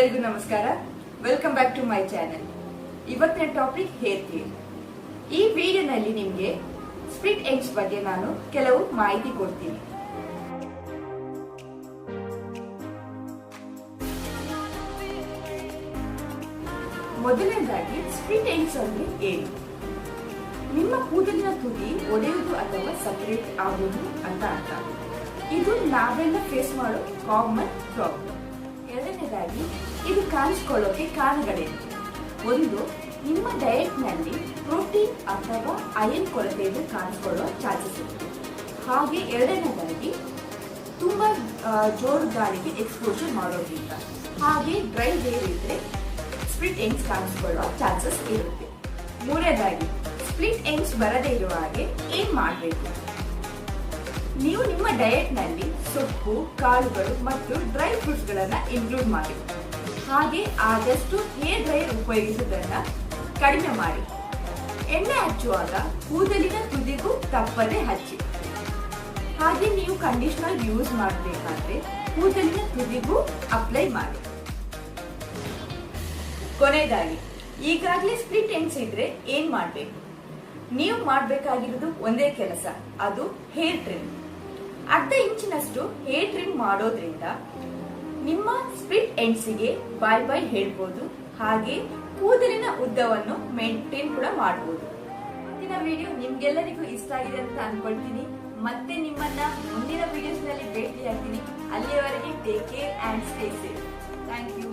ಎಲ್ಲರಿಗೂ ನಮಸ್ಕಾರ. Welcome back to my channel. ಇವತ್ತಿನ ಟಾಪಿಕ್ ಹೇರ್ ಕೇರ್. ಈ ವಿಡಿಯೋನಲ್ಲಿ ನಿಮಗೆ ಸ್ಪ್ಲಿಟ್ ಎಂಡ್ಸ್ ಬಗ್ಗೆ ನಾನು ಕೆಲವು ಮಾಹಿತಿ ಕೊಡ್ತೀನಿ. ಮೊದಲನೇದಾಗಿ ಸ್ಪ್ಲಿಟ್ ಎಂಡ್ಸ್ ಅಂದ್ರೆ ಏನು? ನಿಮ್ಮ ಕೂದಲಿನ ತುದಿ ಒಡೆಯುವುದು ಅಥವಾ ಸಪರೇಟ್ ಆಗುವುದು ಅಂತ ಅರ್ಥ. ಇದು ನಾವೆಲ್ಲ ಫೇಸ್ ಮಾಡೋ ಕಾಮನ್ ಪ್ರಾಬ್ಲಮ್. ಎರಡನೇದಾಗಿ ಇದು ಕಾಣಿಸಿಕೊಳ್ಳೋಕೆ ಕಾರಣಗಳೇನು? ಒಂದು, ನಿಮ್ಮ ಡಯಟ್ ನಲ್ಲಿ ಪ್ರೋಟೀನ್ ಅಥವಾ ಐರನ್ ಕೊರತೆಯಿಂದ ಕಾಣಿಸಿಕೊಳ್ಳುವ ಚಾನ್ಸಸ್ ಇರುತ್ತೆ. ಹಾಗೆ ಎರಡನೇದಾಗಿ ತುಂಬಾ ಜೋರು ಗಾಳಿಗೆ ಎಕ್ಸ್ಪೋಜರ್ ಮಾಡೋದ್ರಿಂದ, ಹಾಗೆ ಡ್ರೈ ಹೇರ್ ಇದ್ರೆ ಸ್ಪ್ಲಿಟ್ ಎಂಡ್ಸ್ ಕಾಣಿಸಿಕೊಳ್ಳುವ ಚಾನ್ಸಸ್ ಇರುತ್ತೆ. ಮೂರನೇದಾಗಿ ಸ್ಪ್ಲಿಟ್ ಎಂಡ್ಸ್ ಬರದೇ ಇರುವ ಹಾಗೆ ಏನ್ ಮಾಡಬೇಕು? ನೀವು ನಿಮ್ಮ ಡಯಟ್ ನಲ್ಲಿ ಸೊಪ್ಪು, ಕಾಳುಗಳು ಮತ್ತು ಡ್ರೈ ಫ್ರೂಟ್ಸ್ ಗಳನ್ನ ಇನ್ಕ್ಲೂಡ್ ಮಾಡಿ. ಹಾಗೆ ಆದಷ್ಟು ಹೇರ್ ಡ್ರೈಯರ್ ಉಪಯೋಗಿಸುವುದನ್ನ ಕಡಿಮೆ ಮಾಡಿ. ಎಣ್ಣೆ ಹಚ್ಚುವಾಗ ಕೂದಲಿನ ತುದಿಗೂ ತಪ್ಪದೆ ಹಚ್ಚಿ. ಹಾಗೆ ನೀವು ಕಂಡೀಷನರ್ ಯೂಸ್ ಮಾಡಬೇಕಾದ್ರೆ ಕೂದಲಿನ ತುದಿಗೂ ಅಪ್ಲೈ ಮಾಡಿ. ಕೊನೆಯದಾಗಿ, ಈಗಾಗಲೇ ಸ್ಪ್ಲಿಟ್ ಎಂಡ್ಸ್ ಇದ್ರೆ ಏನ್ ಮಾಡಬೇಕು? ನೀವು ಮಾಡಬೇಕಾಗಿರೋದು ಒಂದೇ ಕೆಲಸ, ಅದು ಹೇರ್ ಟ್ರಿಮ್. ಅರ್ಧ ಇಂಚಿನಷ್ಟು ಹೇರ್ ಟ್ರಿಮ್ ಮಾಡೋದ್ರಿಂದ ನಿಮ್ಮ ಸ್ಪ್ಲಿಟ್ ಎಂಡ್ಸ್ಗೆ ಬಾಯ್ ಬಾಯ್ ಹೇಳ್ಬೋದು. ಹಾಗೆ ಕೂದಲಿನ ಉದ್ದವನ್ನು ಮೇಂಟೈನ್ ಕೂಡ ಮಾಡಬಹುದು. ಮುಂದಿನ ವಿಡಿಯೋ ನಿಮ್ಗೆಲ್ಲರಿಗೂ ಇಷ್ಟ ಆಗಿದೆ ಅಂತ ಅನ್ಕೊಳ್ತೀನಿ. ಮತ್ತೆ ನಿಮ್ಮನ್ನ ಮುಂದಿನ ವಿಡಿಯೋಸ್ ನಲ್ಲಿ ಭೇಟಿಯಾಗ್ತೀನಿ. ಅಲ್ಲಿಯವರೆಗೆ take care and stay safe. Thank you.